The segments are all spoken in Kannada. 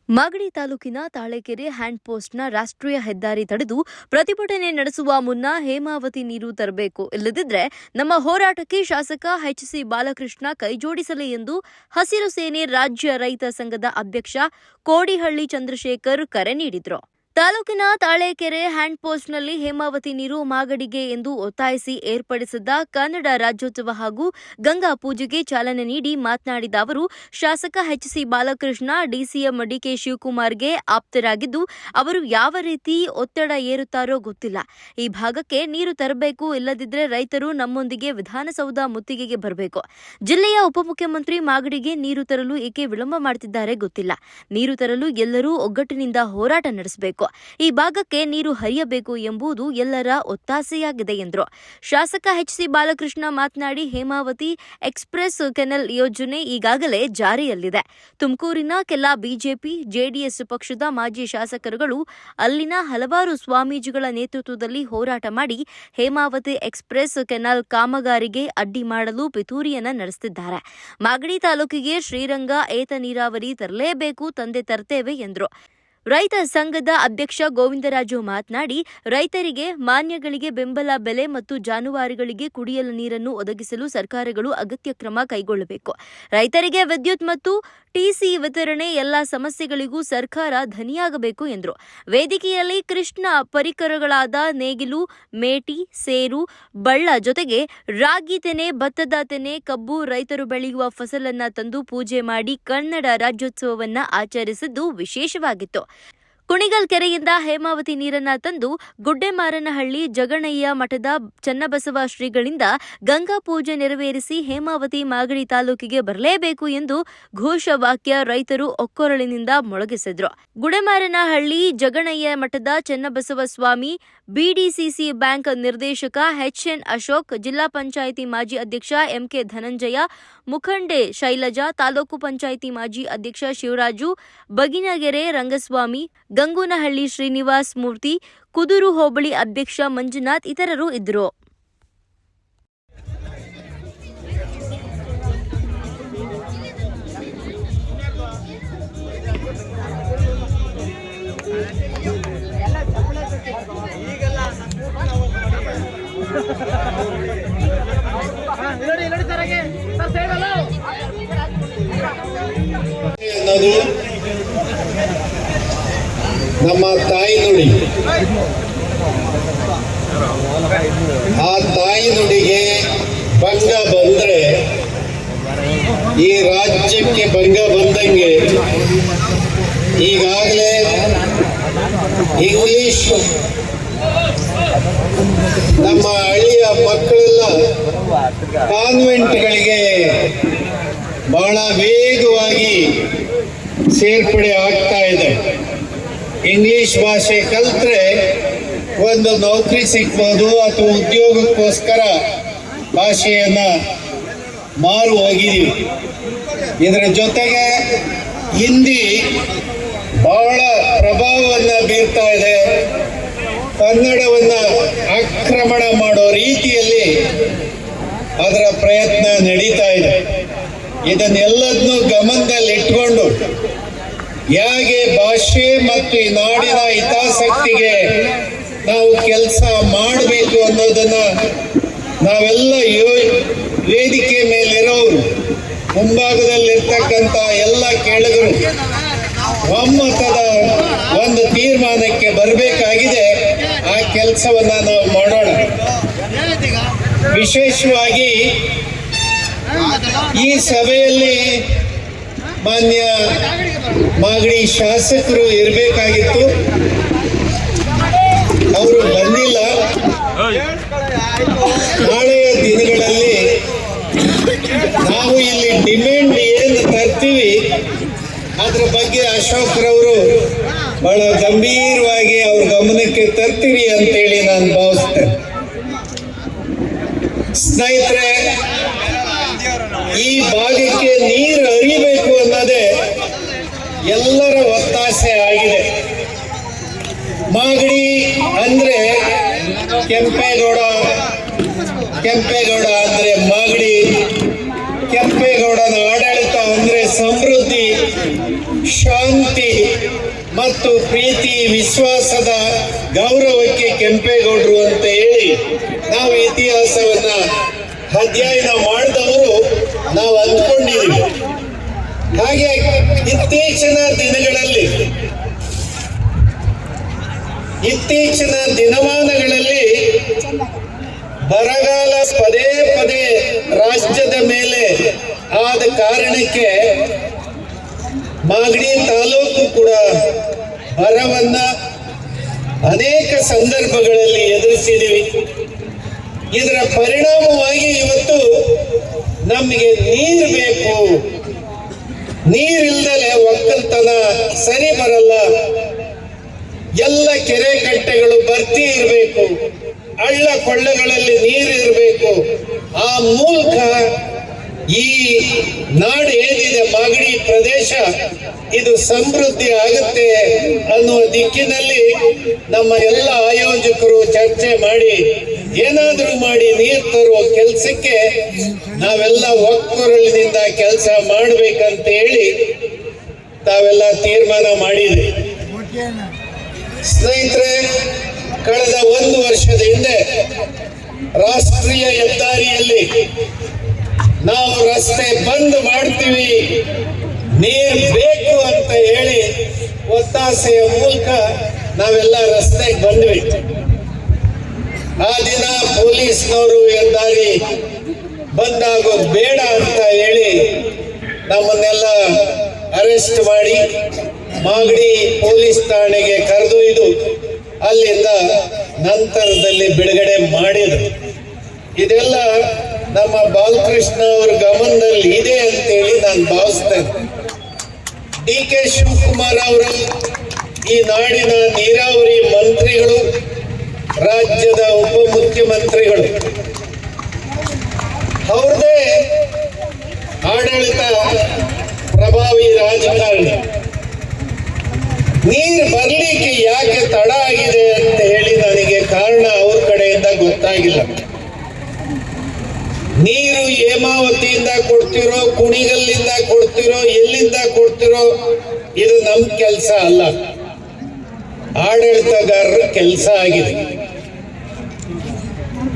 ಮಾಗಡಿ ತಾಲೂಕಿನ ತಾಳೆಕೆರೆ ಹ್ಯಾಂಡ್ ಪೋಸ್ಟ್ನ ರಾಷ್ಟ್ರೀಯ ಹೆದ್ದಾರಿ ತಡೆದು ಪ್ರತಿಭಟನೆ ನಡೆಸುವ ಮುನ್ನ ಹೇಮಾವತಿ ನೀರು ತರಬೇಕು, ಇಲ್ಲದಿದ್ದರೆ ನಮ್ಮ ಹೋರಾಟಕ್ಕೆ ಶಾಸಕ ಎಚ್.ಸಿ. ಬಾಲಕೃಷ್ಣ ಕೈಜೋಡಿಸಲಿ ಎಂದು ಹಸಿರು ಸೇನೆ ರಾಜ್ಯ ರೈತ ಸಂಘದ ಅಧ್ಯಕ್ಷ ಕೋಡಿಹಳ್ಳಿ ಚಂದ್ರಶೇಖರ್ ಕರೆ ನೀಡಿದರು. ತಾಲೂಕಿನ ತಾಳೆಕೆರೆ ಹ್ಯಾಂಡ್ ಪೋಸ್ಟ್ನಲ್ಲಿ ಹೇಮಾವತಿ ನೀರು ಮಾಗಡಿಗೆ ಎಂದು ಒತ್ತಾಯಿಸಿ ಏರ್ಪಡಿಸಿದ್ದ ಕನ್ನಡ ರಾಜ್ಯೋತ್ಸವ ಹಾಗೂ ಗಂಗಾ ಪೂಜೆಗೆ ಚಾಲನೆ ನೀಡಿ ಮಾತನಾಡಿದ ಅವರು, ಶಾಸಕ ಎಚ್.ಸಿ. ಬಾಲಕೃಷ್ಣ ಡಿಸಿಎಂ ಡಿಕೆ ಶಿವಕುಮಾರ್ಗೆ ಆಪ್ತರಾಗಿದ್ದು, ಅವರು ಯಾವ ರೀತಿ ಒತ್ತಡ ಏರುತ್ತಾರೋ ಗೊತ್ತಿಲ್ಲ. ಈ ಭಾಗಕ್ಕೆ ನೀರು ತರಬೇಕು, ಇಲ್ಲದಿದ್ದರೆ ರೈತರು ನಮ್ಮೊಂದಿಗೆ ವಿಧಾನಸೌಧ ಮುತ್ತಿಗೆಗೆ ಬರಬೇಕು. ಜಿಲ್ಲೆಯ ಉಪಮುಖ್ಯಮಂತ್ರಿ ಮಾಗಡಿಗೆ ನೀರು ತರಲು ಏಕೆ ವಿಳಂಬ ಮಾಡುತ್ತಿದ್ದಾರೆ ಗೊತ್ತಿಲ್ಲ. ನೀರು ತರಲು ಎಲ್ಲರೂ ಒಗ್ಗಟ್ಟಿನಿಂದ ಹೋರಾಟ ನಡೆಸಬೇಕು. ಈ ಭಾಗಕ್ಕೆ ನೀರು ಹರಿಯಬೇಕು ಎಂಬುದು ಎಲ್ಲರ ಒತ್ತಾಸೆಯಾಗಿದೆ ಎಂದರು. ಶಾಸಕ ಎಚ್.ಸಿ. ಬಾಲಕೃಷ್ಣ ಮಾತನಾಡಿ, ಹೇಮಾವತಿ ಎಕ್ಸ್‌ಪ್ರೆಸ್ ಕೆನಲ್ ಯೋಜನೆ ಈಗಾಗಲೇ ಜಾರಿಯಲ್ಲಿದೆ. ತುಮಕೂರಿನ ಕೆಲ ಬಿಜೆಪಿ, ಜೆಡಿಎಸ್ ಪಕ್ಷದ ಮಾಜಿ ಶಾಸಕರುಗಳು ಅಲ್ಲಿನ ಹಲವಾರು ಸ್ವಾಮೀಜಿಗಳ ನೇತೃತ್ವದಲ್ಲಿ ಹೋರಾಟ ಮಾಡಿ ಹೇಮಾವತಿ ಎಕ್ಸ್‌ಪ್ರೆಸ್ ಕೆನಾಲ್ ಕಾಮಗಾರಿಗೆ ಅಡ್ಡಿ ಮಾಡಲು ಪಿತೂರಿಯನ್ನ ನಡೆಸುತ್ತಿದ್ದಾರೆ. ಮಾಗಡಿ ತಾಲೂಕಿಗೆ ಶ್ರೀರಂಗ ಏತ ನೀರಾವರಿ ತರಲೇಬೇಕು, ತಂದೆ ತರ್ತೇವೆ ಎಂದರು. ರೈತ ಸಂಘದ ಅಧ್ಯಕ್ಷ ಗೋವಿಂದರಾಜು ಮಾತನಾಡಿ, ರೈತರಿಗೆ ಮಾನ್ಯಗಳಿಗೆ ಬೆಂಬಲ ಬೆಲೆ ಮತ್ತು ಜಾನುವಾರುಗಳಿಗೆ ಕುಡಿಯಲು ನೀರನ್ನು ಒದಗಿಸಲು ಸರ್ಕಾರಗಳು ಅಗತ್ಯ ಕ್ರಮ ಕೈಗೊಳ್ಳಬೇಕು. ರೈತರಿಗೆ ವಿದ್ಯುತ್ ಮತ್ತು ಟಿಸಿ ವಿತರಣೆ ಎಲ್ಲ ಸಮಸ್ಯೆಗಳಿಗೂ ಸರ್ಕಾರ ಧನಿಯಾಗಬೇಕು ಎಂದರು. ವೇದಿಕೆಯಲ್ಲಿ ಕೃಷ್ಣ ಪರಿಕರಗಳಾದ ನೇಗಿಲು, ಮೇಟಿ, ಸೇರು, ಬಳ್ಳ ಜೊತೆಗೆ ರಾಗಿ ತೆನೆ, ಭತ್ತದ ತೆನೆ, ಕಬ್ಬು ರೈತರು ಬೆಳೆಯುವ ಫಸಲನ್ನ ತಂದು ಪೂಜೆ ಮಾಡಿ ಕನ್ನಡ ರಾಜ್ಯೋತ್ಸವವನ್ನ ಆಚರಿಸಿದ್ದು ವಿಶೇಷವಾಗಿತ್ತು. ಕುಣಿಗಲ್ ಕೆರೆಯಿಂದ ಹೇಮಾವತಿ ನೀರನ್ನ ತಂದು ಗುಡ್ಡೆಮಾರನಹಳ್ಳಿ ಜಗಣಯ್ಯ ಮಠದ ಚನ್ನಬಸವ ಶ್ರೀಗಳಿಂದ ಗಂಗಾ ಪೂಜೆ ನೆರವೇರಿಸಿ ಹೇಮಾವತಿ ಮಾಗಡಿ ತಾಲೂಕಿಗೆ ಬರಲೇಬೇಕು ಎಂದು ಘೋಷವಾಕ್ಯ ರೈತರು ಒಕ್ಕೊರಳಿನಿಂದ ಮೊಳಗಿಸಿದ್ರು. ಗುಡ್ಡೆಮಾರನಹಳ್ಳಿ ಜಗಣಯ್ಯ ಮಠದ ಚನ್ನಬಸವ ಸ್ವಾಮಿ, ಬಿಡಿಸಿಸಿ ಬ್ಯಾಂಕ್ ನಿರ್ದೇಶಕ ಎಚ್.ಎನ್. ಅಶೋಕ್, ಜಿಲ್ಲಾ ಪಂಚಾಯಿತಿ ಮಾಜಿ ಅಧ್ಯಕ್ಷ ಎಂ.ಕೆ. ಧನಂಜಯ, ಮುಖಂಡೆ ಶೈಲಜಾ, ತಾಲೂಕು ಪಂಚಾಯಿತಿ ಮಾಜಿ ಅಧ್ಯಕ್ಷ ಶಿವರಾಜು, ಬಗಿನಗೆರೆ ರಂಗಸ್ವಾಮಿ, ಗಂಗೂನಹಳ್ಳಿ ಶ್ರೀನಿವಾಸ್ ಮೂರ್ತಿ, ಕುದೂರು ಹೋಬಳಿ ಅಧ್ಯಕ್ಷ ಮಂಜುನಾಥ್ ಇತರರು ಇದ್ದರು. ನಮ್ಮ ತಾಯಿ ನುಡಿ. ಆ ತಾಯಿ ನುಡಿಗೆ ಭಂಗ ಬಂದ್ರೆ ಈ ರಾಜ್ಯಕ್ಕೆ ಭಂಗ ಬಂದಂಗೆ. ಈಗಾಗಲೇ ಇಂಗ್ಲಿಷ್ ನಮ್ಮ ಹಳ್ಳಿಯ ಮಕ್ಕಳೆಲ್ಲ ಕಾನ್ವೆಂಟ್ಗಳಿಗೆ ಬಹಳ ವೇಗವಾಗಿ ಸೇರ್ಪಡೆ ಆಗ್ತಾ ಇದೆ. ಇಂಗ್ಲಿಷ್ ಭಾಷೆ ಕಲ್ತ್ರೆ ಒಂದು ನೌಕರಿ ಸಿಗ್ಬೋದು ಅಥವಾ ಉದ್ಯೋಗಕ್ಕೋಸ್ಕರ ಭಾಷೆಯನ್ನ ಮಾರು ಹೋಗಿದ್ದೀವಿ. ಇದರ ಜೊತೆಗೆ ಹಿಂದಿ ಬಹಳ ಪ್ರಭಾವವನ್ನು ಬೀರ್ತಾ ಇದೆ. ಕನ್ನಡವನ್ನ ಆಕ್ರಮಣ ಮಾಡೋ ರೀತಿಯಲ್ಲಿ ಅದರ ಪ್ರಯತ್ನ ನಡೀತಾ ಇದೆ. ಇದನ್ನೆಲ್ಲದನ್ನೂ ಗಮನದಲ್ಲಿಟ್ಕೊಂಡು ಹೇಗೆ ಭಾಷೆ ಮತ್ತು ಈ ನಾಡಿನ ಹಿತಾಸಕ್ತಿಗೆ ನಾವು ಕೆಲಸ ಮಾಡಬೇಕು ಅನ್ನೋದನ್ನ ನಾವೆಲ್ಲ ವೇದಿಕೆ ಮೇಲಿರೋರು, ಮುಂಭಾಗದಲ್ಲಿರ್ತಕ್ಕಂಥ ಎಲ್ಲ ಕೇಳುಗರು ಒಮ್ಮತದ ಒಂದು ತೀರ್ಮಾನಕ್ಕೆ ಬರಬೇಕಾಗಿದೆ. ಆ ಕೆಲಸವನ್ನ ನಾವು ಮಾಡೋಣ. ವಿಶೇಷವಾಗಿ ಈ ಸಭೆಯಲ್ಲಿ ಮಾನ್ಯ ಮಾಗಡಿ ಶಾಸಕರು ಇರಬೇಕಾಗಿತ್ತು, ಅವರು ಬಂದಿಲ್ಲ. ನಾಳೆಯ ದಿನಗಳಲ್ಲಿ ನಾವು ಇಲ್ಲಿ ಡಿಮ್ಯಾಂಡ್ ಏನು ತರ್ತೀವಿ ಅದ್ರ ಬಗ್ಗೆ ಅಶೋಕ್ರವರು ಬಹಳ ಗಂಭೀರವಾಗಿ ಅವ್ರ ಗಮನಕ್ಕೆ ತರ್ತೀವಿ ಅಂತೇಳಿ ನಾನು ಭಾವಿಸ್ತೇನೆ. ಸ್ನೇಹಿತರೆ, ಈ ಭಾಗಕ್ಕೆ ನೀರು ಹರಿಬೇಕು ಅನ್ನೋದೇ ಎಲ್ಲರ ಒತ್ತಾಸೆ ಆಗಿದೆ. ಮಾಗಡಿ ಅಂದ್ರೆ ಕೆಂಪೇಗೌಡ ಅಂದ್ರೆ ಮಾಗಡಿ, ಕೆಂಪೇಗೌಡನ ಆಡಳಿತ ಅಂದ್ರೆ ಸಮೃದ್ಧಿ, ಶಾಂತಿ ಮತ್ತು ಪ್ರೀತಿ ವಿಶ್ವಾಸದ ಗೌರವಕ್ಕೆ ಕೆಂಪೇಗೌಡರು ಅಂತ ಹೇಳಿ ನಾವು ಇತಿಹಾಸವನ್ನ ಅಧ್ಯಯನ ಮಾಡಿದವರು ನಾವು ಅಂದ್ಕೊಂಡಿದ್ದೀವಿ. ಹಾಗೆ ಇತ್ತೀಚಿನ ದಿನಮಾನಗಳಲ್ಲಿ ಬರಗಾಲ ಪದೇ ಪದೇ ರಾಜ್ಯದ ಮೇಲೆ ಆದ ಕಾರಣಕ್ಕೆ ಮಾಗಡಿ ತಾಲೂಕು ಕೂಡ ಬರವನ್ನ ಅನೇಕ ಸಂದರ್ಭಗಳಲ್ಲಿ ಎದುರಿಸಿದ್ದೀವಿ. ಇದರ ಪರಿಣಾಮವಾಗಿ ಇವತ್ತು ನಮಗೆ ನೀರು ಬೇಕು, ನೀರಿಲ್ದಲೆ ಒಕ್ಕಲ್ತನ ಸರಿ ಬರಲ್ಲ, ಎಲ್ಲ ಕೆರೆ ಕಟ್ಟೆಗಳು ಭರ್ತಿ ಇರಬೇಕು, ಹಳ್ಳ ಕೊಳ್ಳಗಳಲ್ಲಿ ನೀರು ಇರಬೇಕು. ಆ ಮೂಲಕ ಈ ನಾಡು ಏನಿದೆ ಮಾಗಡಿ ಪ್ರದೇಶ ಇದು ಸಮೃದ್ಧಿ ಆಗುತ್ತೆ ಅನ್ನುವ ದಿಕ್ಕಿನಲ್ಲಿ ನಮ್ಮ ಎಲ್ಲ ಆಯೋಜಕರು ಚರ್ಚೆ ಮಾಡಿ ಏನಾದರೂ ಮಾಡಿ ನೀರು ತರುವ ಕೆಲಸಕ್ಕೆ ನಾವೆಲ್ಲ ಒಕ್ಕೂರಲಿನಿಂದ ಕೆಲಸ ಮಾಡಬೇಕಂತ ಹೇಳಿ ತಾವೆಲ್ಲ ತೀರ್ಮಾನ ಮಾಡಿದ್ರಿ. ಸ್ನೇಹಿತರೆ, ಕಳೆದ 1 ವರ್ಷದ ಹಿಂದೆ ರಾಷ್ಟ್ರೀಯ ಹೆದ್ದಾರಿಯಲ್ಲಿ ನಾವು ರಸ್ತೆ ಬಂದ್ ಮಾಡ್ತೀವಿ, ನೀರು ಬೇಕು ಅಂತ ಹೇಳಿ ಒತ್ತಾಸೆಯ ಮೂಲಕ ನಾವೆಲ್ಲ ರಸ್ತೆಗೆ ಬಂದ್ವಿ. ಆ ದಿನ ಪೊಲೀಸ್ನವರು ಹೆದ್ದಾರಿ ಬಂದಾಗೋದು ಬೇಡ ಅಂತ ಹೇಳಿ ನಮ್ಮನ್ನೆಲ್ಲ ಅರೆಸ್ಟ್ ಮಾಡಿ ಮಾಗಡಿ ಪೊಲೀಸ್ ಠಾಣೆಗೆ ಕರೆದೊಯ್ದು ಅಲ್ಲಿಂದ ನಂತರದಲ್ಲಿ ಬಿಡುಗಡೆ ಮಾಡಿದ್ರು. ಇದೆಲ್ಲ ನಮ್ಮ ಬಾಲಕೃಷ್ಣ ಅವ್ರ ಗಮನದಲ್ಲಿ ಇದೆ ಅಂತೇಳಿ ನಾನು ಭಾವಿಸ್ತೇನೆ. DK ಶಿವಕುಮಾರ್ ಅವರು ಈ ನಾಡಿನ ನೀರಾವರಿ ಮಂತ್ರಿಗಳು, ರಾಜ್ಯದ ಉಪಮುಖ್ಯಮಂತ್ರಿಗಳು, ಅವ್ರದೇ ಆಡಳಿತ ಪ್ರಭಾವಿ ರಾಜಕಾರಣಿ. ನೀರು ಬರ್ಲಿಕ್ಕೆ ಯಾಕೆ ತಡ ಆಗಿದೆ ಅಂತ ಹೇಳಿ ನನಗೆ ಕಾರಣ ಅವ್ರ ಕಡೆಯಿಂದ ಗೊತ್ತಾಗಿಲ್ಲ. ನೀರು ಹೇಮಾವತಿಯಿಂದ ಕೊಡ್ತಿರೋ, ಕುಣಿಗಲ್ಲಿಂದ ಕೊಡ್ತಿರೋ, ಎಲ್ಲಿಂದ ಕೊಡ್ತಿರೋ ಇದು ನಮ್ಮ ಕೆಲಸ ಅಲ್ಲ, ಆಡಳಿತಗಾರರ ಕೆಲಸ ಆಗಿದೆ.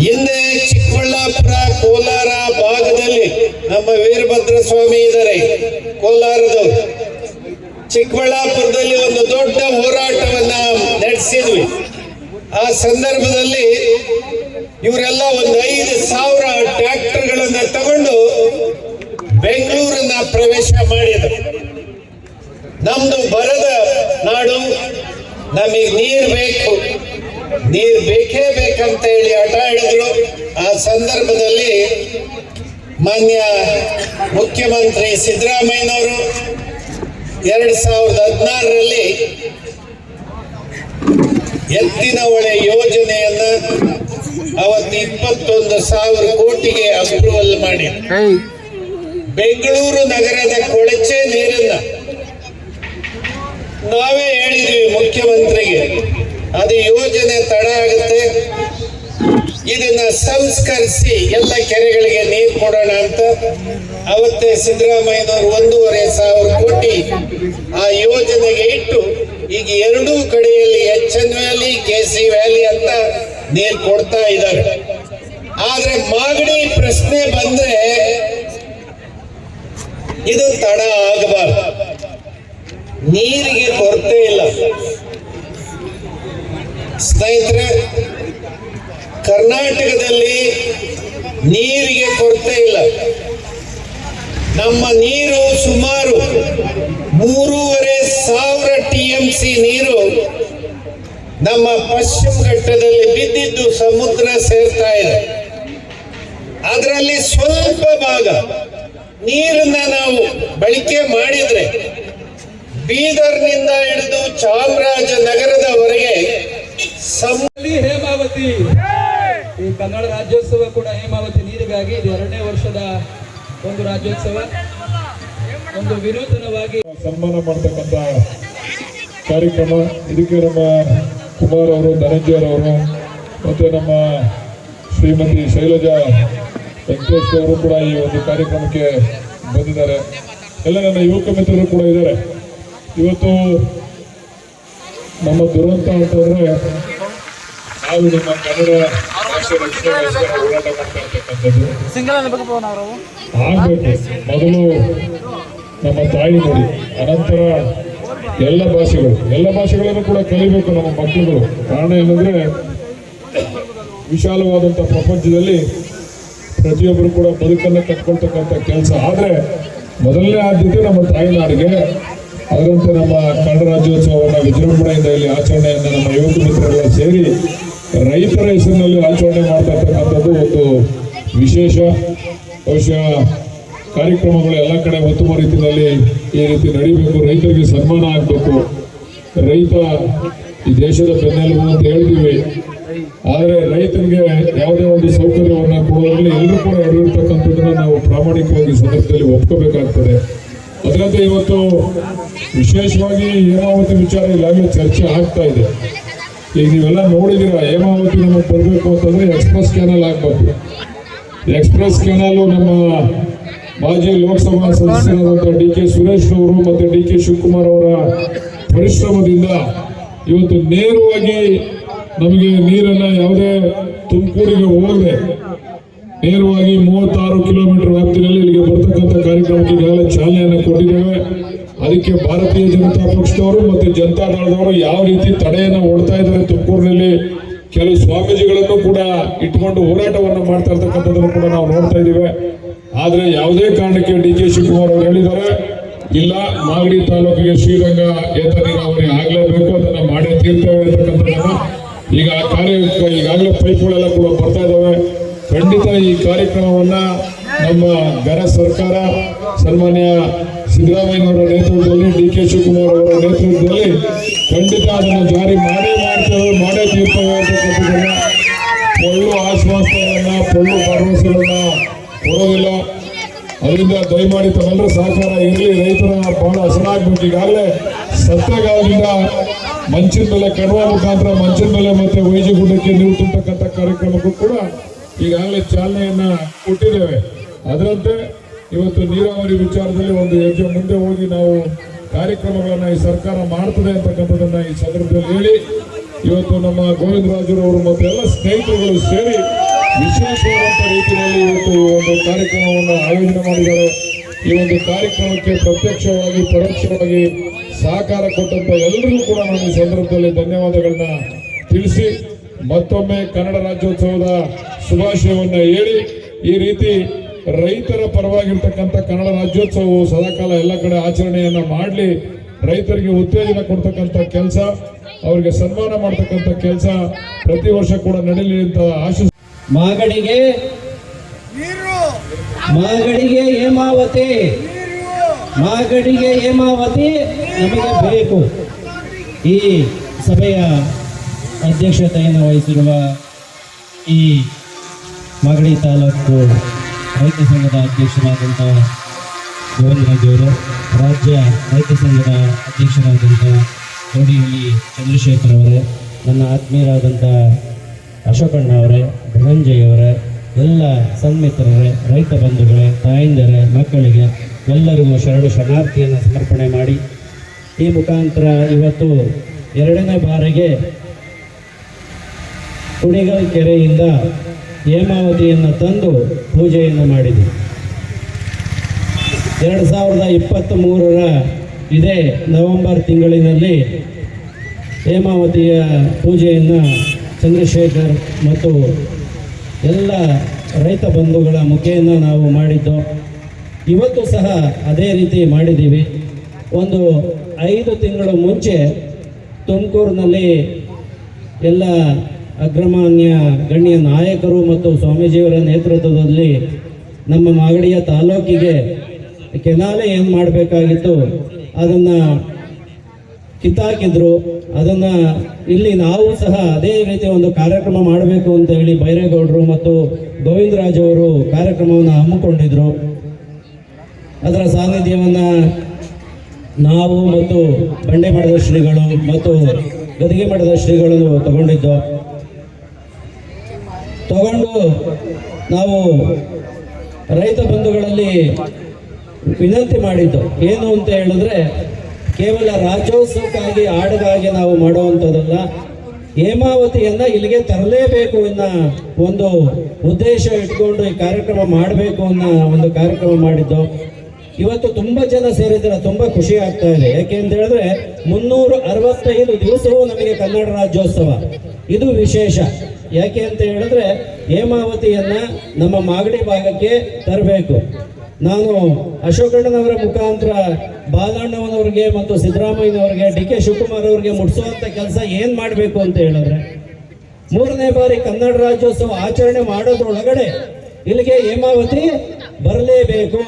ಹಿಂದೆ ಚಿಕ್ಕಬಳ್ಳಾಪುರ, ಕೋಲಾರ ಭಾಗದಲ್ಲಿ ನಮ್ಮ ವೀರಭದ್ರ ಸ್ವಾಮಿ ಇದ್ದಾರೆ, ಕೋಲಾರದವರು. ಚಿಕ್ಕಬಳ್ಳಾಪುರದಲ್ಲಿ ಒಂದು ದೊಡ್ಡ ಹೋರಾಟವನ್ನ ನಡೆಸಿದ್ವಿ. ಆ ಸಂದರ್ಭದಲ್ಲಿ ಇವರೆಲ್ಲ ಒಂದು 5,000 ಟ್ರ್ಯಾಕ್ಟರ್ಗಳನ್ನ ತಗೊಂಡು ಬೆಂಗಳೂರನ್ನ ಪ್ರವೇಶ ಮಾಡಿದರು. ನಮ್ದು ಬರದ ನಾಡು, ನಮಗೆ ನೀರು ಬೇಕು, ನೀರು ಬೇಕೇ ಬೇಕಂತ ಹೇಳಿ ಹಠ ಹಿಡಿದ್ರು. ಆ ಸಂದರ್ಭದಲ್ಲಿ ಮಾನ್ಯ ಮುಖ್ಯಮಂತ್ರಿ ಸಿದ್ದರಾಮಯ್ಯನವರು 2016ರಲ್ಲಿ ಎತ್ತಿನ ಹೊಳೆ ಯೋಜನೆಯನ್ನ ಅವತ್ತು 21,000 ಕೋಟಿಗೆ ಅಪ್ರೂವಲ್ ಮಾಡಿ ಬೆಂಗಳೂರು ನಗರದ ಕೊಳಚೆ ನೀರನ್ನ ನಾವೇ ಹೇಳಿದ್ವಿ ಮುಖ್ಯಮಂತ್ರಿಗೆ, ಅದು ಯೋಜನೆ ತಡ ಆಗುತ್ತೆ, ಇದನ್ನ ಸಂಸ್ಕರಿಸಿ ಎಲ್ಲ ಕೆರೆಗಳಿಗೆ ನೀರು ಕೊಡೋಣ ಅಂತ ಅವತ್ತೇ ಸಿದ್ದರಾಮಯ್ಯನವರು 1,500 ಕೋಟಿ ಆ ಯೋಜನೆಗೆ ಇಟ್ಟು ಈಗ 2 ಕಡೆಯಲ್ಲಿ HN ವ್ಯಾಲಿ, KC ವ್ಯಾಲಿ ಅಂತ ನೀರು ಕೊಡ್ತಾ ಇದ್ದಾರೆ. ಆದ್ರೆ ಮಾಗಡಿ ಪ್ರಶ್ನೆ ಬಂದ್ರೆ ಇದು ತಡ ಆಗಬಾರ್ದು. ನೀರಿಗೆ ಕೊರತೆ ಇಲ್ಲ ಸ್ನೇಹಿತರೆ, ಕರ್ನಾಟಕದಲ್ಲಿ ನೀರಿಗೆ ಕೊರತೆ ಇಲ್ಲ. ನಮ್ಮ ನೀರು ಸುಮಾರು 3,500 TMC ನೀರು ನಮ್ಮ ಪಶ್ಚಿಮ ಘಟ್ಟದಲ್ಲಿ ಬಿದ್ದಿದ್ದು ಸಮುದ್ರ ಸೇರ್ತಾ ಇದೆ. ಅದರಲ್ಲಿ ಸ್ವಲ್ಪ ಭಾಗ ನೀರನ್ನ ನಾವು ಬಳಕೆ ಮಾಡಿದ್ರೆ ಬೀದರ್ನಿಂದ ಹಿಡಿದು ಚಾಮರಾಜನಗರದವರೆಗೆ ಹೇಮಾವತಿ, ಈ ಕನ್ನಡ ರಾಜ್ಯೋತ್ಸವ ಕೂಡ ಹೇಮಾವತಿ ನೀರಿಗಾಗಿ ಇದು 2ನೇ ವರ್ಷದ ಒಂದು ರಾಜ್ಯೋತ್ಸವ. ಒಂದು ವಿನೂತನವಾಗಿ ಸನ್ಮಾನ ಮಾಡತಕ್ಕಂಥ ಕಾರ್ಯಕ್ರಮ. ಇದಕ್ಕೆ ನಮ್ಮ ಕುಮಾರ್ ಅವರು, ಧನಂಜಯ್ ಅವರು ಮತ್ತು ನಮ್ಮ ಶ್ರೀಮತಿ ಶೈಲಜಾ ವೆಂಕಟೇಶ್ ಅವರು ಕೂಡ ಈ ಒಂದು ಕಾರ್ಯಕ್ರಮಕ್ಕೆ ಬಂದಿದ್ದಾರೆ. ಎಲ್ಲ ನನ್ನ ಯುವಕ ಮಿತ್ರರು ಕೂಡ ಇದ್ದಾರೆ. ಇವತ್ತು ನಮ್ಮ ದುರಂತ ಅಂತಂದ್ರೆ ನಾವು ನಮ್ಮ ಕನ್ನಡ ಭಾಷೆ ರಕ್ಷಣೆಗೋಸ್ಕರ ಹೋರಾಟ ಮಾಡ್ತಾ ಇರ್ತಕ್ಕಂಥದ್ದು ಆಗ್ಬೇಕು. ಮೊದಲು ನಮ್ಮ ತಾಯಿ ನುಡಿ, ಅನಂತರ ಎಲ್ಲ ಭಾಷೆಗಳನ್ನು ಕೂಡ ಕಲಿಬೇಕು ನಮ್ಮ ಮಕ್ಕಳುಗಳು. ಕಾರಣ ಏನಂದ್ರೆ ವಿಶಾಲವಾದಂಥ ಪ್ರಪಂಚದಲ್ಲಿ ಪ್ರತಿಯೊಬ್ಬರು ಕೂಡ ಬದುಕನ್ನು ಕಟ್ಕೊಳ್ತಕ್ಕಂಥ ಕೆಲಸ. ಆದರೆ ಮೊದಲನೇ ಆದ್ಯತೆ ನಮ್ಮ ತಾಯಿನಾಡಿಗೆ. ಅದರಂತೆ ನಮ್ಮ ಕನ್ನಡ ರಾಜ್ಯೋತ್ಸವವನ್ನು ವಿಜೃಂಭಣೆಯಿಂದ ಇಲ್ಲಿ ಆಚರಣೆಯನ್ನು ನಮ್ಮ ಯುವಕ ಮಿತ್ರರೆಲ್ಲ ಸೇರಿ ರೈತರ ಹೆಸರಿನಲ್ಲಿ ಆಚರಣೆ ಮಾಡ್ತಾ ಇರ್ತಕ್ಕಂಥದ್ದು ಒಂದು ವಿಶೇಷ. ಬಹುಶಃ ಕಾರ್ಯಕ್ರಮಗಳು ಎಲ್ಲ ಕಡೆ ಉತ್ತಮ ರೀತಿಯಲ್ಲಿ ಈ ರೀತಿ ನಡೀಬೇಕು. ರೈತರಿಗೆ ಸನ್ಮಾನ ಆಗಬೇಕು. ರೈತ ಈ ದೇಶದ ಬೆನ್ನೆಲುಬು ಅಂತ ಹೇಳ್ತೀವಿ. ಆದರೆ ರೈತನಿಗೆ ಯಾವುದೇ ಒಂದು ಸೌಕರ್ಯವನ್ನು ಕೊಡುವಲ್ಲಿ ಎಲ್ಲರೂ ಕೂಡ ಎದುರಿರ್ತಕ್ಕಂಥದ್ದನ್ನು ನಾವು ಪ್ರಾಮಾಣಿಕವಾಗಿ ಸಂದರ್ಭದಲ್ಲಿ ಒಪ್ಕೋಬೇಕಾಗ್ತದೆ. ಅದರಂತೆ ಇವತ್ತು ವಿಶೇಷವಾಗಿ ಹೇಮಾವತಿ ವಿಚಾರ ಈಗಾಗಲೇ ಚರ್ಚೆ ಆಗ್ತಾ ಇದೆ. ಈಗ ನೀವೆಲ್ಲ ನೋಡಿದ್ದೀರಾ, ಹೇಮಾವತಿ ನಮಗೆ ಬರಬೇಕು ಅಂತಂದ್ರೆ ಎಕ್ಸ್ಪ್ರೆಸ್ ಕ್ಯಾನಲ್ ಆಗಬೇಕು. ಎಕ್ಸ್ಪ್ರೆಸ್ ಕ್ಯಾನಲ್ ನಮ್ಮ ಮಾಜಿ ಲೋಕಸಭಾ ಸದಸ್ಯರಾದಂಥ DK ಸುರೇಶ್ ಅವರು ಮತ್ತು DK ಶಿವಕುಮಾರ್ ಅವರ ಪರಿಶ್ರಮದಿಂದ ಇವತ್ತು ನೇರವಾಗಿ ನಮಗೆ ನೀರನ್ನ ಯಾವುದೇ ತುಮಕೂರಿಗೆ ಹೋಗದೆ ನೇರವಾಗಿ 36 ಕಿಲೋಮೀಟರ್ ವ್ಯಾಪ್ತಿಯಲ್ಲಿ ಇಲ್ಲಿಗೆ ಬರ್ತಕ್ಕಂಥ ಕಾರ್ಯಕ್ರಮಕ್ಕೆ ಈಗಾಗಲೇ ಚಾಲನೆಯನ್ನು ಕೊಟ್ಟಿದ್ದೇವೆ. ಅದಕ್ಕೆ ಭಾರತೀಯ ಜನತಾ ಪಕ್ಷದವರು ಮತ್ತು ಜನತಾ ದಳದವರು ಯಾವ ರೀತಿ ತಡೆಯನ್ನು ಒಡ್ತಾ ಇದ್ದಾರೆ. ತುಮಕೂರಿನಲ್ಲಿ ಕೆಲವು ಸ್ವಾಮೀಜಿಗಳನ್ನು ಕೂಡ ಇಟ್ಕೊಂಡು ಹೋರಾಟವನ್ನು ಮಾಡ್ತಾ ಇರ್ತಕ್ಕಂಥದ್ದನ್ನು ಕೂಡ ನಾವು ನೋಡ್ತಾ ಇದ್ದೀವಿ. ಆದರೆ ಯಾವುದೇ ಕಾರಣಕ್ಕೆ DK ಶಿವಕುಮಾರ್ ಅವರು ಹೇಳಿದ್ದಾರೆ, ಇಲ್ಲ ಮಾಗಡಿ ತಾಲೂಕಿಗೆ ಶ್ರೀರಂಗ ಏತ ನೀರಾವರಿ ಆಗಲೇಬೇಕು, ಅದನ್ನು ಮಾಡೇ ತೀರ್ತೇವೆ ಅಂತಕ್ಕಂಥದ್ದನ್ನು ಈಗ ಆ ಕಾರ್ಯಕ್ಕೆ ಈಗಾಗಲೇ ಪೈಪ್ಗಳೆಲ್ಲ ಕೂಡ ಬರ್ತಾ ಇದ್ದಾವೆ. ಖಂಡಿತ ಈ ಕಾರ್ಯಕ್ರಮವನ್ನ ನಮ್ಮ ಘನ ಸರ್ಕಾರ ಸನ್ಮಾನ್ಯ ಸಿದ್ದರಾಮಯ್ಯನವರ ನೇತೃತ್ವದಲ್ಲಿ DK ಶಿವಕುಮಾರ್ ಅವರ ನೇತೃತ್ವದಲ್ಲಿ ಖಂಡಿತ ಅದನ್ನು ಜಾರಿ ಮಾಡೇ ತೀರ್ತೇವೆ ಅಂತಕ್ಕಂಥದ್ದನ್ನ ಪೊಳ್ಳು ಆಶ್ವಾಸನೆಗಳನ್ನ ಪೊಳ್ಳು ಭರವಸೆಗಳನ್ನ ಕೊಡೋದಿಲ್ಲ. ಅದರಿಂದ ದಯಮಾಡಿ ತಮ್ಮೆಲ್ಲರ ಸಹಕಾರ ಇರಲಿ. ರೈತರ ಬಹಳ ಹಸನಾಗಬೇಕು. ಈಗಾಗಲೇ ಸತ್ಯಗಾಲದಿಂದ ಮಂಚಿನ ಮೇಲೆ ಕಡುವ ಮುಖಾಂತರ ಮಂಚಿನ ಮೇಲೆ ಮತ್ತೆ ವೈಜಿಗುಡ್ಡಕ್ಕೆ ನೀರು ತುಂಬತಕ್ಕಂಥ ಕಾರ್ಯಕ್ರಮಕ್ಕೂ ಕೂಡ ಈಗಾಗಲೇ ಚಾಲನೆಯನ್ನ ಕೊಟ್ಟಿದ್ದೇವೆ. ಅದರಂತೆ ಇವತ್ತು ನೀರಾವರಿ ವಿಚಾರದಲ್ಲಿ ಒಂದು ಹೆಜ್ಜೆ ಮುಂದೆ ಹೋಗಿ ನಾವು ಕಾರ್ಯಕ್ರಮಗಳನ್ನ ಈ ಸರ್ಕಾರ ಮಾಡ್ತದೆ ಅಂತಕ್ಕಂಥದ್ದನ್ನ ಈ ಸಂದರ್ಭದಲ್ಲಿ ಹೇಳಿ, ಇವತ್ತು ನಮ್ಮ ಗೋವಿಂದರಾಜರವರು ಮತ್ತು ಎಲ್ಲ ಸ್ನೇಹಿತರುಗಳು ಸೇರಿ ವಿಶೇಷವಾದಂಥ ರೀತಿಯಲ್ಲಿ ಇವತ್ತು ಈ ಒಂದು ಕಾರ್ಯಕ್ರಮವನ್ನು ಆಯೋಜನೆ ಮಾಡಿದ್ದಾರೆ. ಈ ಒಂದು ಕಾರ್ಯಕ್ರಮಕ್ಕೆ ಪ್ರತ್ಯಕ್ಷವಾಗಿ ಪರೋಕ್ಷವಾಗಿ ಸಹಕಾರ ಕೊಟ್ಟಂತ ಎಲ್ಲರಿಗೂ ಕೂಡ ನಾನು ಈ ಸಂದರ್ಭದಲ್ಲಿ ಧನ್ಯವಾದಗಳನ್ನ ತಿಳಿಸಿ ಮತ್ತೊಮ್ಮೆ ಕನ್ನಡ ರಾಜ್ಯೋತ್ಸವದ ಶುಭಾಶಯವನ್ನ ಹೇಳಿ, ಈ ರೀತಿ ರೈತರ ಪರವಾಗಿರ್ತಕ್ಕಂಥ ಕನ್ನಡ ರಾಜ್ಯೋತ್ಸವವು ಸದಾಕಾಲ ಎಲ್ಲ ಕಡೆ ಆಚರಣೆಯನ್ನ ಮಾಡಲಿ. ರೈತರಿಗೆ ಉತ್ತೇಜನ ಕೊಡ್ತಕ್ಕಂಥ ಕೆಲಸ, ಅವರಿಗೆ ಸನ್ಮಾನ ಮಾಡ್ತಕ್ಕಂಥ ಕೆಲಸ ಪ್ರತಿ ವರ್ಷ ಕೂಡ ನಡೀಲಿ ಅಂತ ಆಶಿಸ. ಮಾಗಡಿಗೆ ಹೇಮಾವತಿ, ಮಾಗಡಿಗೆ ಹೇಮಾವತಿ ನಮಗೆ ಬೇಕು. ಈ ಸಭೆಯ ಅಧ್ಯಕ್ಷತೆಯನ್ನು ವಹಿಸಿರುವ ಈ ಮಾಗಡಿ ತಾಲೂಕು ರೈತ ಸಂಘದ ಅಧ್ಯಕ್ಷರಾದಂಥ ಗೋವಿಂದರಾಜವರು, ರಾಜ್ಯ ರೈತ ಸಂಘದ ಅಧ್ಯಕ್ಷರಾದಂಥ ಕೋಡಿಹಳ್ಳಿ ಚಂದ್ರಶೇಖರ್ ಅವರೇ, ನನ್ನ ಆತ್ಮೀಯರಾದಂಥ ಅಶೋಕಣ್ಣ ಅವರೇ, ಧನಂಜಯ್ ಅವರೇ, ಎಲ್ಲ ಸನ್ಮಿತ್ರರೇ, ರೈತ ಬಂಧುಗಳೇ, ತಾಯಂದಿರೇ, ಮಕ್ಕಳಿಗೆ ಎಲ್ಲರಿಗೂ ಶರಣಾರ್ಥಿಯನ್ನು ಸಮರ್ಪಣೆ ಮಾಡಿ ಈ ಮುಖಾಂತರ ಇವತ್ತು 2ನೇ ಬಾರಿಗೆ ಕುಣಿಗಲ್ ಕೆರೆಯಿಂದ ಹೇಮಾವತಿಯನ್ನು ತಂದು ಪೂಜೆಯನ್ನು ಮಾಡಿದೆ. 2023ರ ಇದೇ ನವೆಂಬರ್ ತಿಂಗಳಿನಲ್ಲಿ ಹೇಮಾವತಿಯ ಪೂಜೆಯನ್ನು ಚಂದ್ರಶೇಖರ್ ಮತ್ತು ಎಲ್ಲ ರೈತ ಬಂಧುಗಳ ಮುಖೇನ ನಾವು ಮಾಡಿದ್ದು. ಇವತ್ತು ಸಹ ಅದೇ ರೀತಿ ಮಾಡಿದ್ದೀವಿ. ಒಂದು 5 ತಿಂಗಳು ಮುಂಚೆ ತುಮಕೂರಿನಲ್ಲಿ ಎಲ್ಲ ಅಗ್ರಮಾನ್ಯ ಗಣ್ಯ ನಾಯಕರು ಮತ್ತು ಸ್ವಾಮೀಜಿಯವರ ನೇತೃತ್ವದಲ್ಲಿ ನಮ್ಮ ಮಾಗಡಿಯ ತಾಲೂಕಿಗೆ ಕೆನಾಲೆ ಏನು ಮಾಡಬೇಕಾಗಿತ್ತು ಅದನ್ನು ಕಿತ್ತಾಕಿದ್ರು. ಅದನ್ನು ಇಲ್ಲಿ ನಾವು ಸಹ ಅದೇ ರೀತಿ ಒಂದು ಕಾರ್ಯಕ್ರಮ ಮಾಡಬೇಕು ಅಂತ ಹೇಳಿ ಬೈರೇಗೌಡರು ಮತ್ತು ಗೋವಿಂದರಾಜ್ ಅವರು ಕಾರ್ಯಕ್ರಮವನ್ನು ಹಮ್ಮಿಕೊಂಡಿದ್ರು. ಅದರ ಸಾನ್ನಿಧ್ಯವನ್ನು ನಾವು ಮತ್ತು ಬಂಡೆ ಮಠದ ಶ್ರೀಗಳು ಮತ್ತು ಗದಿಗೆ ಮಠದ ಶ್ರೀಗಳು ತಗೊಂಡು ನಾವು ರೈತ ಬಂಧುಗಳಲ್ಲಿ ವಿನಂತಿ ಮಾಡಿದ್ದು ಏನು ಅಂತ ಹೇಳಿದ್ರೆ, ಕೇವಲ ರಾಜ್ಯೋತ್ಸವಕ್ಕಾಗಿ ಹಾಡಿಗಾಗಿ ನಾವು ಮಾಡುವಂಥದ್ದಲ್ಲ. ಹೇಮಾವತಿಯನ್ನ ಇಲ್ಲಿಗೆ ತರಲೇಬೇಕು ಅನ್ನೋ ಒಂದು ಉದ್ದೇಶ ಇಟ್ಕೊಂಡು ಈ ಕಾರ್ಯಕ್ರಮ ಮಾಡಬೇಕು ಅನ್ನೋ ಒಂದು ಕಾರ್ಯಕ್ರಮ ಮಾಡಿದ್ದು. ಇವತ್ತು ತುಂಬಾ ಜನ ಸೇರಿದ್ರೆ ತುಂಬಾ ಖುಷಿ ಆಗ್ತಾ ಇದೆ. ಯಾಕೆ ಅಂತ ಹೇಳಿದ್ರೆ 365 ದಿವಸವೂ ನಮಗೆ ಕನ್ನಡ ರಾಜ್ಯೋತ್ಸವ, ಇದು ವಿಶೇಷ. ಯಾಕೆ ಅಂತ ಹೇಳಿದ್ರೆ ಹೇಮಾವತಿಯನ್ನ ನಮ್ಮ ಮಾಗಡಿ ಭಾಗಕ್ಕೆ ತರಬೇಕು. ನಾನು ಅಶೋಕಣ್ಣನವರ ಮುಖಾಂತರ ಬಾಲಣ್ಣನವರಿಗೆ ಮತ್ತು ಸಿದ್ದರಾಮಯ್ಯನವರಿಗೆ, ಡಿ ಕೆ ಶಿವಕುಮಾರ್ ಅವರಿಗೆ ಮುಟ್ಟಿಸುವಂತ ಕೆಲಸ ಏನ್ ಮಾಡಬೇಕು ಅಂತ ಹೇಳಿದ್ರೆ 3ನೇ ಬಾರಿ ಕನ್ನಡ ರಾಜ್ಯೋತ್ಸವ ಆಚರಣೆ ಮಾಡೋದ್ರೊಳಗಡೆ ಇಲ್ಲಿಗೆ ಹೇಮಾವತಿ ಬರಲೇಬೇಕು,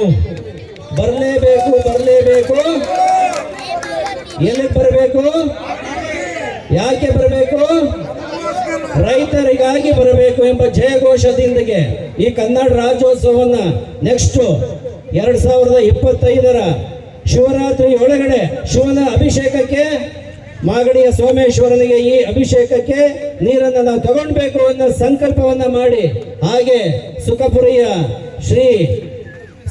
ಬರಲೇಬೇಕು, ಬರಲೇಬೇಕು. ಎಲ್ಲಿ ಬರಬೇಕು? ಯಾಕೆ ಬರಬೇಕು? ರೈತರಿಗಾಗಿ ಬರಬೇಕು ಎಂಬ ಜಯಘೋಷದೊಂದಿಗೆ ಈ ಕನ್ನಡ ರಾಜ್ಯೋತ್ಸವವನ್ನ ನೆಕ್ಸ್ಟ್ 2025 ಶಿವರಾತ್ರಿ ಒಳಗಡೆ ಶಿವನ ಅಭಿಷೇಕಕ್ಕೆ, ಮಾಗಡಿಯ ಸೋಮೇಶ್ವರನಿಗೆ ಈ ಅಭಿಷೇಕಕ್ಕೆ ನೀರನ್ನು ನಾವು ತಗೊಳ್ಬೇಕು ಅನ್ನೋ ಸಂಕಲ್ಪವನ್ನ ಮಾಡಿ, ಹಾಗೆ ಸುಖಪುರಿಯ ಶ್ರೀ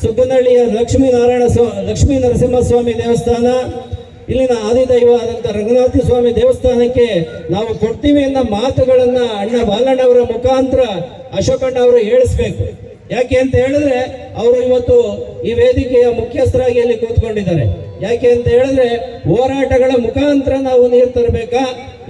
ಸುಬ್ಬನಹಳ್ಳಿಯ ಲಕ್ಷ್ಮೀ ನರಸಿಂಹಸ್ವಾಮಿ ದೇವಸ್ಥಾನ, ಇಲ್ಲಿನ ಆದಿದೈವ ಆದಂತ ರಂಗನಾಥ ಸ್ವಾಮಿ ದೇವಸ್ಥಾನಕ್ಕೆ ನಾವು ಕೊಡ್ತೀವಿ ಅನ್ನೋ ಮಾತುಗಳನ್ನ ಅಣ್ಣ ಬಾಲಣ್ಣವರ ಮುಖಾಂತರ ಅಶೋಕಣ್ಣ ಅವರು ಹೇಳಿಸ್ಬೇಕು. ಯಾಕೆ ಅಂತ ಹೇಳಿದ್ರೆ ಅವರು ಇವತ್ತು ಈ ವೇದಿಕೆಯ ಮುಖ್ಯಸ್ಥರಾಗಿ ಅಲ್ಲಿ ಕೂತ್ಕೊಂಡಿದ್ದಾರೆ. ಯಾಕೆ ಅಂತ ಹೇಳಿದ್ರೆ ಹೋರಾಟಗಳ ಮುಖಾಂತರ ನಾವು ನೀರು ತರಬೇಕಾ,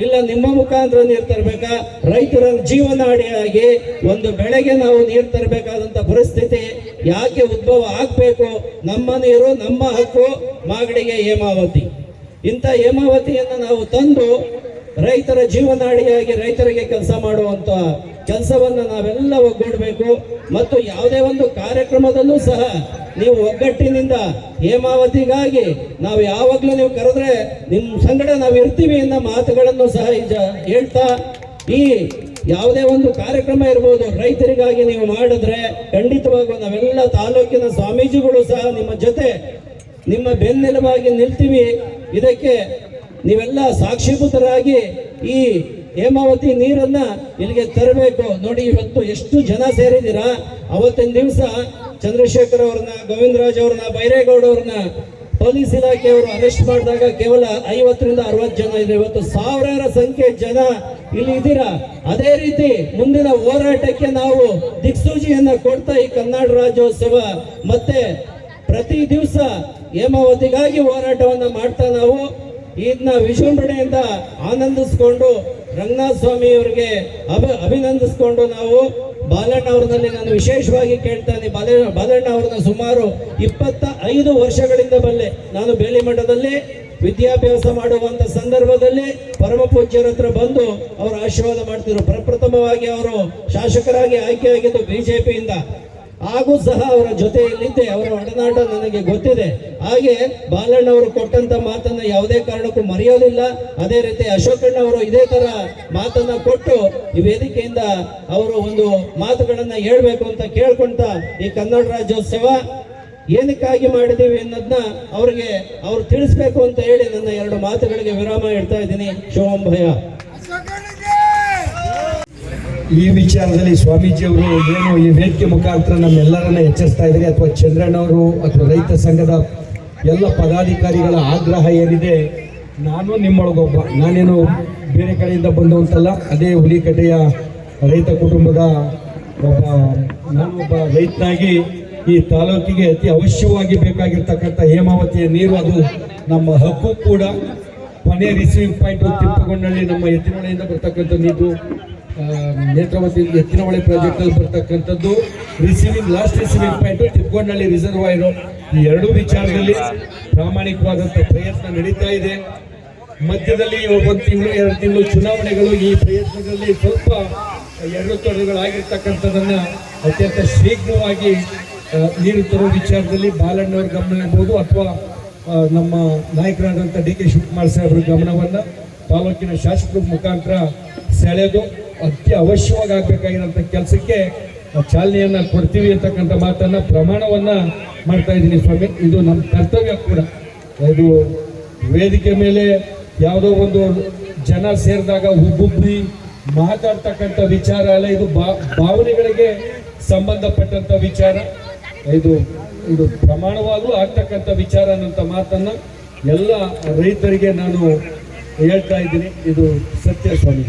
ಇಲ್ಲ ನಿಮ್ಮ ಮುಖಾಂತರ ನೀರು ತರಬೇಕಾ, ರೈತರ ಜೀವನಾಡಿಯಾಗಿ ಒಂದು ಬೆಳೆಗೆ ನಾವು ನೀರು ತರಬೇಕಾದಂತ ಪರಿಸ್ಥಿತಿ ಯಾಕೆ ಉದ್ಭವ ಆಗ್ಬೇಕು? ನಮ್ಮ ನೀರು ನಮ್ಮ ಹಕ್ಕು, ಮಾಗಡಿಗೆ ಹೇಮಾವತಿ. ಇಂಥ ಹೇಮಾವತಿಯನ್ನು ನಾವು ತಂದು ರೈತರ ಜೀವನಾಡಿಯಾಗಿ ರೈತರಿಗೆ ಕೆಲಸ ಮಾಡುವಂತ ಕೆಲಸವನ್ನ ನಾವೆಲ್ಲ ಒಗ್ಗೂಡಬೇಕು. ಮತ್ತು ಯಾವುದೇ ಒಂದು ಕಾರ್ಯಕ್ರಮದಲ್ಲೂ ಸಹ ನೀವು ಒಗ್ಗಟ್ಟಿನಿಂದ ಹೇಮಾವತಿಗಾಗಿ ನಾವು ಯಾವಾಗಲೂ ನೀವು ಕರೆದ್ರೆ ನಿಮ್ಮ ಸಂಗಡ ನಾವು ಇರ್ತೀವಿ ಅನ್ನೋ ಮಾತುಗಳನ್ನು ಸಹ ಹೇಳ್ತಾ, ಈ ಯಾವುದೇ ಒಂದು ಕಾರ್ಯಕ್ರಮ ಇರ್ಬೋದು ರೈತರಿಗಾಗಿ ನೀವು ಮಾಡಿದ್ರೆ ಖಂಡಿತವಾಗೂ ನಾವೆಲ್ಲ ತಾಲೂಕಿನ ಸ್ವಾಮೀಜಿಗಳು ಸಹ ನಿಮ್ಮ ಜೊತೆ, ನಿಮ್ಮ ಬೆನ್ನೆಲುಬಾಗಿ ನಿಲ್ತೀವಿ. ಇದಕ್ಕೆ ನೀವೆಲ್ಲ ಸಾಕ್ಷೀಭೂತರಾಗಿ ಈ ಹೇಮಾವತಿ ನೀರನ್ನ ಇಲ್ಲಿಗೆ ತರಬೇಕು. ನೋಡಿ ಇವತ್ತು ಎಷ್ಟು ಜನ ಸೇರಿದ್ದೀರಾ. ಅವತ್ತಿನ ದಿವಸ ಚಂದ್ರಶೇಖರ್ ಅವ್ರನ್ನ, ಗೋವಿಂದರಾಜ್ ಅವ್ರನ್ನ, ಬೈರೇಗೌಡ ಅವ್ರನ್ನ ಪೊಲೀಸ್ ಇಲಾಖೆಯವರು ಅರೆಸ್ಟ್ ಮಾಡಿದಾಗ ಕೇವಲ 50ರಿಂದ 60 ಜನ ಇದ್ರೆ, ಇವತ್ತು ಸಾವಿರಾರು ಸಂಖ್ಯೆ ಜನ ಇಲ್ಲಿ ಇದ್ದೀರಾ. ಅದೇ ರೀತಿ ಮುಂದಿನ ಹೋರಾಟಕ್ಕೆ ನಾವು ದಿಕ್ಸೂಚಿಯನ್ನ ಕೊಡ್ತಾ ಈ ಕನ್ನಡ ರಾಜ್ಯೋತ್ಸವ ಮತ್ತೆ ಪ್ರತಿ ದಿವಸ ಹೇಮಾವತಿಗಾಗಿ ಹೋರಾಟವನ್ನ ಮಾಡ್ತಾ ನಾವು ಇದನ್ನ ವಿಜೃಂಭಣೆಯಿಂದ ಆನಂದಿಸ್ಕೊಂಡು ರಂಗನಾಥ ಸ್ವಾಮಿ ಅವರಿಗೆ ಅಭಿನಂದಿಸ್ಕೊಂಡು ನಾವು ಬಾಲಣ್ಣ ಅವ್ರದಲ್ಲಿ ನಾನು ವಿಶೇಷವಾಗಿ ಕೇಳ್ತಾನೆ. ಬಾಲಣ್ಣ ಅವ್ರನ್ನ ಸುಮಾರು 25 ವರ್ಷಗಳಿಂದ ಬಲ್ಲೆ. ನಾನು ಬೇಲಿಮಠದಲ್ಲಿ ವಿದ್ಯಾಭ್ಯಾಸ ಮಾಡುವಂತ ಸಂದರ್ಭದಲ್ಲಿ ಪರಮ ಪೂಜ್ಯರ ಹತ್ರ ಬಂದು ಅವರು ಆಶೀರ್ವಾದ ಮಾಡ್ತಿದ್ರು. ಪ್ರಪ್ರಥಮವಾಗಿ ಅವರು ಶಾಸಕರಾಗಿ ಆಯ್ಕೆಯಾಗಿದ್ದು ಬಿಜೆಪಿಯಿಂದ. ಹಾಗೂ ಸಹ ಅವರ ಜೊತೆಯಲ್ಲಿದ್ದೆ, ಅವರ ಒಡನಾಟ ನನಗೆ ಗೊತ್ತಿದೆ. ಹಾಗೆ ಬಾಲಣ್ಣವರು ಕೊಟ್ಟಂತ ಮಾತನ್ನ ಯಾವುದೇ ಕಾರಣಕ್ಕೂ ಮರೆಯೋದಿಲ್ಲ. ಅದೇ ರೀತಿ ಅಶೋಕಣ್ಣ ಅವರು ಇದೇ ತರ ಮಾತನ್ನ ಕೊಟ್ಟು ಈ ವೇದಿಕೆಯಿಂದ ಅವರು ಒಂದು ಮಾತುಗಳನ್ನ ಹೇಳ್ಬೇಕು ಅಂತ ಕೇಳ್ಕೊಂತ ಈ ಕನ್ನಡ ರಾಜ್ಯೋತ್ಸವ ಏನಕ್ಕಾಗಿ ಮಾಡಿದೀವಿ ಅನ್ನೋದನ್ನ ಅವ್ರಿಗೆ ಅವ್ರು ತಿಳಿಸ್ಬೇಕು ಅಂತ ಹೇಳಿ ನನ್ನ 2 ಮಾತುಗಳಿಗೆ ವಿರಾಮ ಇಡ್ತಾ ಇದ್ದೀನಿ. ಶೋಭಯ. ಈ ವಿಚಾರದಲ್ಲಿ ಸ್ವಾಮೀಜಿಯವರು ಏನು ಈ ವೇದಿಕೆ ಮುಖಾಂತರ ನಮ್ಮೆಲ್ಲರನ್ನ ಎಚ್ಚರಿಸ್ತಾ ಇದ್ದಾರೆ, ಅಥವಾ ಚಂದ್ರಣ್ಣವರು ಅಥವಾ ರೈತ ಸಂಘದ ಎಲ್ಲ ಪದಾಧಿಕಾರಿಗಳ ಆಗ್ರಹ ಏನಿದೆ, ನಾನು ನಿಮ್ಮೊಳಗೊಬ್ಬ, ನಾನೇನು ಬೇರೆ ಕಡೆಯಿಂದ ಬಂದವಂತಲ್ಲ, ಅದೇ ಹುಲಿಕಟ್ಟೆಯ ರೈತ ಕುಟುಂಬದ ನಾನೊಬ್ಬ ರೈತನಾಗಿ ಈ ತಾಲೂಕಿಗೆ ಅತಿ ಅವಶ್ಯವಾಗಿ ಬೇಕಾಗಿರ್ತಕ್ಕಂಥ ಹೇಮಾವತಿಯ ನೀರು ಅದು ನಮ್ಮ ಹಕ್ಕು ಕೂಡ. ಕೊನೆ ರಿಸೀವಿಂಗ್ ಪಾಯಿಂಟ್ ತಿಪ್ಪಗೊಂಡಳ್ಳಿ ನಮ್ಮ ಎತ್ತಿನಹೊಳೆಯಿಂದ ಬರ್ತಕ್ಕಂಥ ನೀರು, ನೇತ್ರಾವತಿ ಎತ್ತಿನಹೊಳೆ ಪ್ರಾಜೆಕ್ಟ್ ಅಲ್ಲಿ ಬರ್ತಕ್ಕಂಥದ್ದು ಲಾಸ್ಟ್ ರಿಸೀವಿಂಗ್ ಪಾಯಿಂಟ್ ತಿಪ್ಪಗೊಂಡಳ್ಳಿ ರಿಸರ್ವಾಯರು. ಈ 2 ವಿಚಾರದಲ್ಲಿ ಪ್ರಾಮಾಣಿಕವಾದಂಥ ಪ್ರಯತ್ನ ನಡೀತಾ ಇದೆ. ಮಧ್ಯದಲ್ಲಿ 1 ತಿಂಗಳು 2 ತಿಂಗಳು ಚುನಾವಣೆಗಳು, ಈ ಪ್ರಯತ್ನದಲ್ಲಿ ಸ್ವಲ್ಪ ಎಡರುತೊಡರುಗಳಾಗಿರ್ತಕ್ಕಂಥದ್ದನ್ನ ಅತ್ಯಂತ ಶೀಘ್ರವಾಗಿ ನೀರು ತರೋ ವಿಚಾರದಲ್ಲಿ ಬಾಲಣ್ಣವ್ರ ಗಮನ ಇರ್ಬೋದು, ಅಥವಾ ನಮ್ಮ ನಾಯಕರಾದಂಥ ಡಿ ಕೆ ಶಿವಕುಮಾರ್ ಸಾಹೇಬ್ರ ಗಮನವನ್ನು ತಾಲೂಕಿನ ಶಾಸಕರ ಮುಖಾಂತರ ಸೆಳೆದು ಅತಿ ಅವಶ್ಯವಾಗಿ ಆಗ್ಬೇಕಾಗಿರೋಂಥ ಕೆಲಸಕ್ಕೆ ಚಾಲನೆಯನ್ನ ಕೊಡ್ತೀವಿ ಅಂತಕ್ಕಂಥ ಮಾತನ್ನ ಪ್ರಮಾಣವನ್ನ ಮಾಡ್ತಾ ಇದ್ದೀನಿ ಸ್ವಾಮಿ. ಇದು ನಮ್ಮ ಕರ್ತವ್ಯ ಕೂಡ. ಇದು ವೇದಿಕೆ ಮೇಲೆ ಯಾವುದೋ ಒಂದು ಜನ ಸೇರಿದಾಗ ಹುಬ್ಬುಬ್ಬಿ ಮಾತಾಡ್ತಕ್ಕಂಥ ವಿಚಾರ ಅಲ್ಲ, ಇದು ಭಾವನೆಗಳಿಗೆ ಸಂಬಂಧಪಟ್ಟಂತ ವಿಚಾರ. ಇದು ಪ್ರಮಾಣವಾಗೂ ಆಗ್ತಕ್ಕಂಥ ವಿಚಾರ ಅನ್ನೋಂಥ ಮಾತನ್ನ ಎಲ್ಲ ರೈತರಿಗೆ ನಾನು ಹೇಳ್ತಾ ಇದ್ದೀನಿ, ಇದು ಸತ್ಯ ಸ್ವಾಮಿ.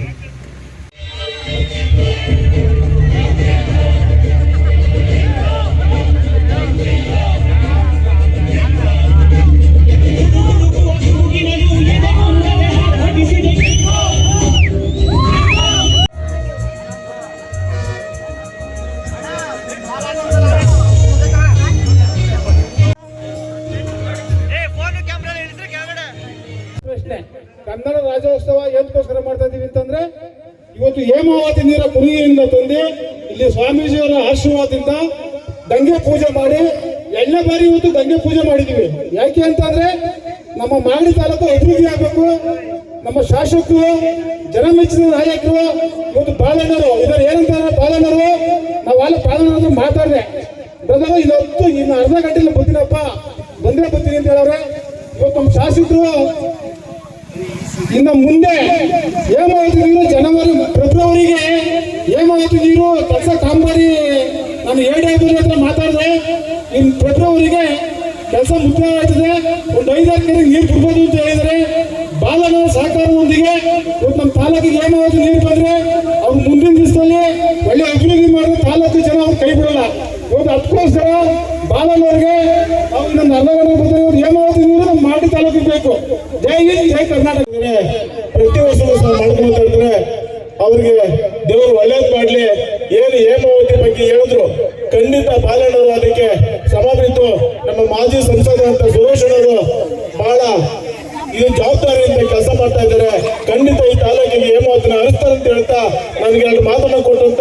ಪ್ರಶ್ನೆ, ಕನ್ನಡ ರಾಜ್ಯೋತ್ಸವ ಏನಕ್ಕೋಸ್ಕರ ಮಾಡ್ತಾ ಇದೀವಿ ಅಂತಂದ್ರೆ, ಇವತ್ತು ಹೇಮಾವತಿ ನೀರ ಕುಣಿಯಿಂದ ತಂದು ಇಲ್ಲಿ ಸ್ವಾಮೀಜಿಯವರ ಆಶೀರ್ವಾದದಿಂದ ಗಂಗೆ ಪೂಜೆ ಮಾಡಿ ಎಣ್ಣೆ ಬಾರಿ ಇವತ್ತು ಗಂಗೆ ಪೂಜೆ ಮಾಡಿದೀವಿ. ಯಾಕೆ ಅಂತಂದ್ರೆ ನಮ್ಮ ಮಾಗಡಿ ತಾಲೂಕು ಅಭಿವೃದ್ಧಿ ಆಗಬೇಕು. ನಮ್ಮ ಶಾಸಕರು, ಜನಮೆಚ್ಚಿನ ನಾಯಕರು ಇವತ್ತು ಬಾಲಣ್ಣರು ಇದರ ಏನಂತಾರೆ, ಬಾಲಣ್ಣರು ನಾವೆಲ್ಲ ಬಾಲಣ್ಣರು ಮಾತಾಡಿದೆ, ಬ್ರದರ್ ಇನ್ನು ಅರ್ಧ ಗಂಟೆಲಿ ಬರ್ತೀನಪ್ಪ, ಬಂದ್ರೆ ಬರ್ತೀನಿ ಅಂತ ಹೇಳವ್ರೆ. ಇವತ್ತು ನಮ್ಮ ಶಾಸಕರು ಇನ್ನು ಮುಂದೆ ಹೇಮಾವತಿ ನೀರು ಫೆಬ್ರವರಿಗೆ ಹೇಮಾವತಿ ನೀರು ಕೆಲಸ ಕಾಮಗಾರಿ ನಾನು ADI ಹತ್ರ ಮಾತಾಡಿದೆ, ಇನ್ನು ಫೆಬ್ರವರಿಗೆ ಕೆಲಸ ಮುಕ್ತಾಯ ಆಗ್ತದೆ. ಒಂದು 5-6 ಕೆರೆ ನೀರು ಬಿಡ್ಬೋದು ಅಂತ ಹೇಳಿದರೆ, ಬಾಲನ ಸಹಕಾರದೊಂದಿಗೆ ಇವತ್ತು ನಮ್ಮ ತಾಲೂಕಿಗೆ ಹೇಮಾವತಿ ನೀರು ಬಂದ್ರೆ ಅವ್ರು ಮುಂದಿನ ದಿವಸದಲ್ಲಿ ಒಳ್ಳೆ ಅಭಿವೃದ್ಧಿ ಮಾಡಿದ್ರೆ ತಾಲೂಕು ಜನ ಅವ್ರು ಕೈ ಬಿಡಲ್ಲ. ಇವತ್ತು ಅದಕ್ಕೋಸ್ಕರ ಬಾಲನವ್ರಿಗೆ ಅವ್ರು ಇನ್ನೊಂದು ಅರ್ಧ ಗಂಟೆ ಬರ್ತಾರೆ. ಇವ್ರು ಹೇಮಾವತಿ ನೀರು ನಮ್ಮ ಮಾಗಡಿ ತಾಲೂಕಿಗೆ ಬೇಕು. ಜೈ ಹಿಂದ್, ಜೈ ಕರ್ನಾಟಕ. ಪ್ರತಿ ವರ್ಷ ಮಾಡ್ಕೊಂತ ಇದ್ರೆ ಅವ್ರಿಗೆ ದೇವರು ಒಳ್ಳೇದ್ ಮಾಡ್ಲಿ. ಏನು ಹೇಮಾವತಿ ಬಗ್ಗೆ ಹೇಳಿದ್ರು, ಖಂಡಿತ ಬಾಲಣ್ಣವರು ಅದಕ್ಕೆ ಸಮಾಪಿತ್ತು. ನಮ್ಮ ಮಾಜಿ ಸಂಸದರಂತ ಸುರೇಶ್ ಅವರು ಬಹಳ ಇದು ಜವಾಬ್ದಾರಿಯಿಂದ ಕೆಲಸ ಮಾಡ್ತಾ ಇದ್ದಾರೆ. ಖಂಡಿತ ಈ ತಾಲೂಕಿಗೆ ಹೇಮಾವತಿನ ಹರಿಸ್ತಾರೆ ಅಂತ ಹೇಳ್ತಾ ನನಗೆ 2 ಮಾತನ್ನ ಕೊಟ್ಟಂತ